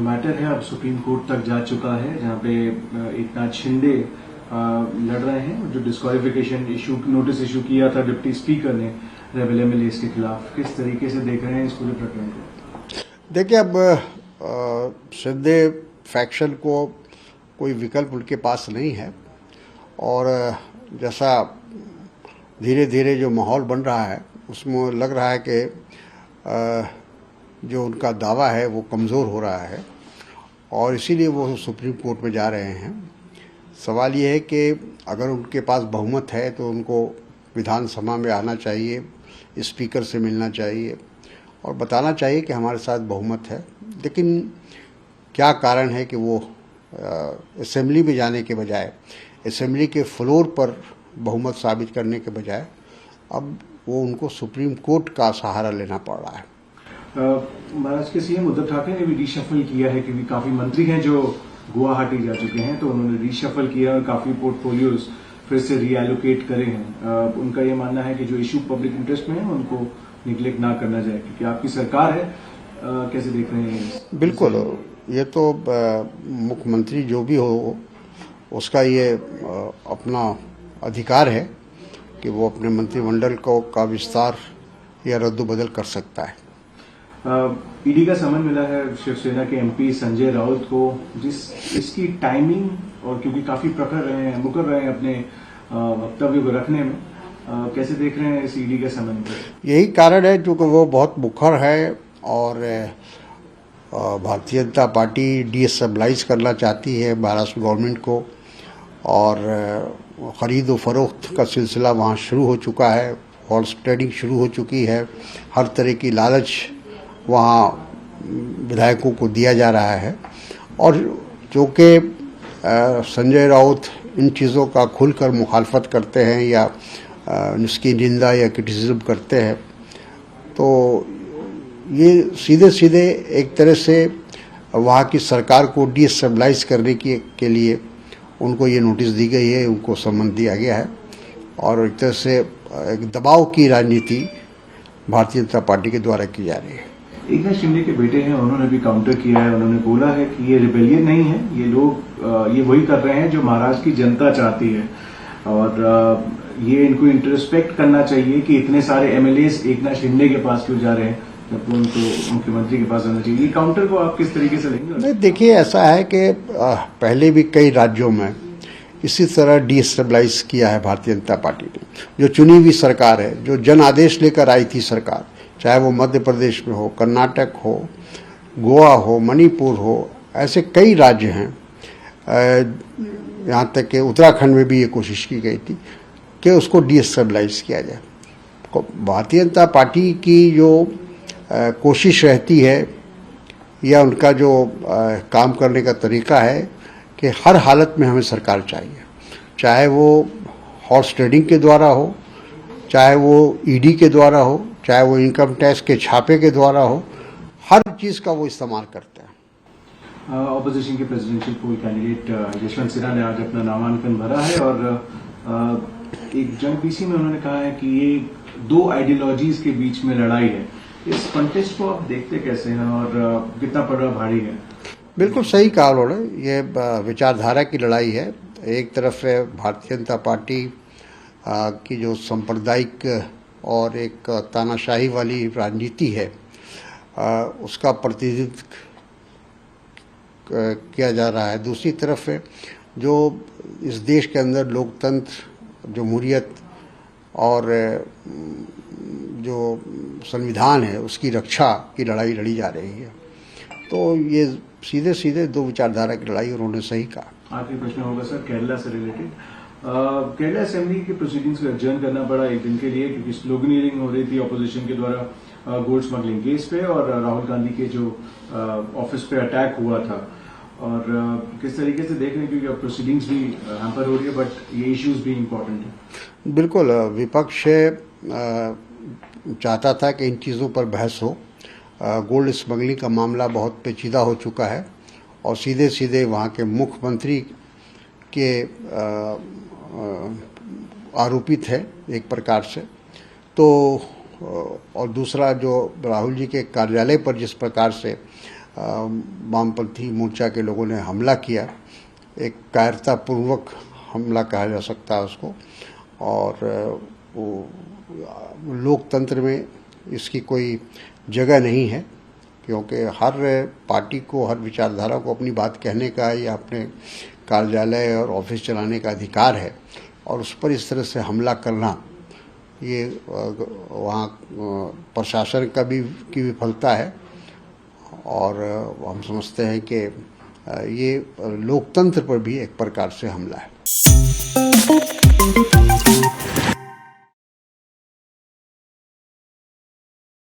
Matter है अब supreme court तक जा चुका है, जहां पे एकनाथ शिंदे लड़ रहे हैं। जो डिस्क्वालिफिकेशन इशू नोटिस इशू किया था डिप्टी स्पीकर ने रेबल एमएलएस के खिलाफ, किस तरीके से देख रहे हैं इस पूरे प्रकरण को? देखिए, अब शिंदे फैक्शन को कोई विकल्प उनके पास नहीं है और जैसा धीरे धीरे जो माहौल बन रहा है उसमें लग रहा है कि जो उनका दावा है वो कमज़ोर हो रहा है और इसीलिए वो सुप्रीम कोर्ट में जा रहे हैं। सवाल ये है कि अगर उनके पास बहुमत है तो उनको विधानसभा में आना चाहिए, स्पीकर से मिलना चाहिए और बताना चाहिए कि हमारे साथ बहुमत है। लेकिन क्या कारण है कि वो असेंबली में जाने के बजाय, असेंबली के फ्लोर पर बहुमत साबित करने के बजाय अब वो उनको सुप्रीम कोर्ट का सहारा लेना पड़ रहा है। महाराष्ट्र के सीएम उद्धव ठाकरे ने भी रीशफल किया है, क्योंकि काफी मंत्री हैं जो गुवाहाटी जा चुके हैं, तो उन्होंने रीशफल किया और काफी पोर्टफोलियोज फिर से रीएलोकेट करे हैं। उनका ये मानना है कि जो इशू पब्लिक इंटरेस्ट में है उनको निगलेक्ट ना करना जाए, क्योंकि आपकी सरकार है। कैसे देख रहे हैं? बिल्कुल, ये तो मुख्यमंत्री जो भी हो उसका ये अपना अधिकार है कि वो अपने मंत्रिमंडल का विस्तार या रद्द-बदल कर सकता है। ईडी का समन मिला है शिवसेना के एमपी संजय राउत को, इसकी टाइमिंग और क्योंकि काफी मुकर रहे हैं अपने वक्तव्य को रखने में, कैसे देख रहे हैं इस ईडी के समन को? यही कारण है क्योंकि वो बहुत मुखर है और भारतीय जनता पार्टी डीस्टेबलाइज करना चाहती है महाराष्ट्र गवर्नमेंट को और ख़रीद व फरोख्त का सिलसिला वहाँ शुरू हो चुका है, हॉर्स ट्रेडिंग शुरू हो चुकी है, हर तरह की लालच वहाँ विधायकों को दिया जा रहा है और जो कि संजय राउत इन चीज़ों का खुलकर मुखालफत करते हैं या उसकी निंदा या क्रिटिसिज्म करते हैं, तो ये सीधे सीधे एक तरह से वहाँ की सरकार को डीस्टेबलाइज करने के लिए उनको ये नोटिस दी गई है, उनको सम्मन दिया गया है और एक तरह से एक दबाव की राजनीति भारतीय जनता पार्टी के द्वारा की जा रही है। एकनाथ शिंदे के बेटे हैं, उन्होंने भी काउंटर किया है। उन्होंने बोला है कि ये रिबेलियन नहीं है, ये लोग ये वही कर रहे हैं जो महाराष्ट्र की जनता चाहती है और ये इनको इंट्रोस्पेक्ट करना चाहिए कि इतने सारे एमएलएस एकनाथ शिंदे के पास क्यों जा रहे हैं जब उनको मुख्यमंत्री के पास आना चाहिए। ये काउंटर को आप किस तरीके से लेंगे? नहीं, देखिए, ऐसा है कि पहले भी कई राज्यों में इसी तरह डीस्टेबलाइज किया है भारतीय जनता पार्टी ने। जो चुनी हुई सरकार है, जो जन आदेश लेकर आई थी सरकार, चाहे वो मध्य प्रदेश में हो, कर्नाटक हो, गोवा हो, मणिपुर हो, ऐसे कई राज्य हैं, यहाँ तक कि उत्तराखंड में भी ये कोशिश की गई थी कि उसको डीस्टेबलाइज किया जाए। भारतीय जनता पार्टी की जो कोशिश रहती है या उनका जो काम करने का तरीका है कि हर हालत में हमें सरकार चाहिए, चाहे वो हॉर्स ट्रेडिंग के द्वारा हो, चाहे वो ईडी के द्वारा हो, चाहे वो इनकम टैक्स के छापे के द्वारा हो, हर चीज़ का वो इस्तेमाल करते हैं। ऑपोजिशन के प्रेसिडेंशियल पोल कैंडिडेट यशवंत सिन्हा ने आज अपना नामांकन भरा है और एक जंग पीसी में उन्होंने कहा है कि ये दो आइडियोलॉजीज के बीच में लड़ाई है। इस कंटेस्ट को आप देखते कैसे हैं और कितना पड़ा भारी है? बिल्कुल सही कहा उन्होंने, ये विचारधारा की लड़ाई है। एक तरफ है भारतीय जनता पार्टी की जो सांप्रदायिक और एक तानाशाही वाली राजनीति है, उसका प्रतिनिधित्व किया जा रहा है। दूसरी तरफ है जो इस देश के अंदर लोकतंत्र, जमहूरियत और जो संविधान है उसकी रक्षा की लड़ाई लड़ी जा रही है। तो ये सीधे सीधे दो विचारधारा की लड़ाई, उन्होंने सही कहा। आखिरी प्रश्न होगा सर, केरला से रिलेटेड। केरला असेंबली के प्रोसीडिंग्स को एडजर्न करना पड़ा एक दिन के लिए, क्योंकि स्लोगनियरिंग हो रही थी ऑपोजिशन के द्वारा गोल्ड स्मगलिंग केस पे और राहुल गांधी के जो ऑफिस पे अटैक हुआ था। और किस तरीके से देख रहे हैं, क्योंकि अब प्रोसीडिंग्स भी हैम्पर हो रही है बट ये इश्यूज भी इम्पोर्टेंट है? बिल्कुल, विपक्ष चाहता था कि इन चीज़ों पर बहस हो। गोल्ड स्मगलिंग का मामला बहुत पेचीदा हो चुका है और सीधे सीधे वहाँ के मुख्यमंत्री के आरोपित है एक प्रकार से। तो और दूसरा जो राहुल जी के कार्यालय पर जिस प्रकार से वामपंथी मोर्चा के लोगों ने हमला किया, एक कायरतापूर्वक हमला कहा जा सकता है उसको। और वो लोकतंत्र में इसकी कोई जगह नहीं है, क्योंकि हर पार्टी को, हर विचारधारा को अपनी बात कहने का या अपने कार्यालय और ऑफिस चलाने का अधिकार है, और उस पर इस तरह से हमला करना ये वहाँ प्रशासन की विफलता है। और हम समझते हैं कि ये लोकतंत्र पर भी एक प्रकार से हमला है।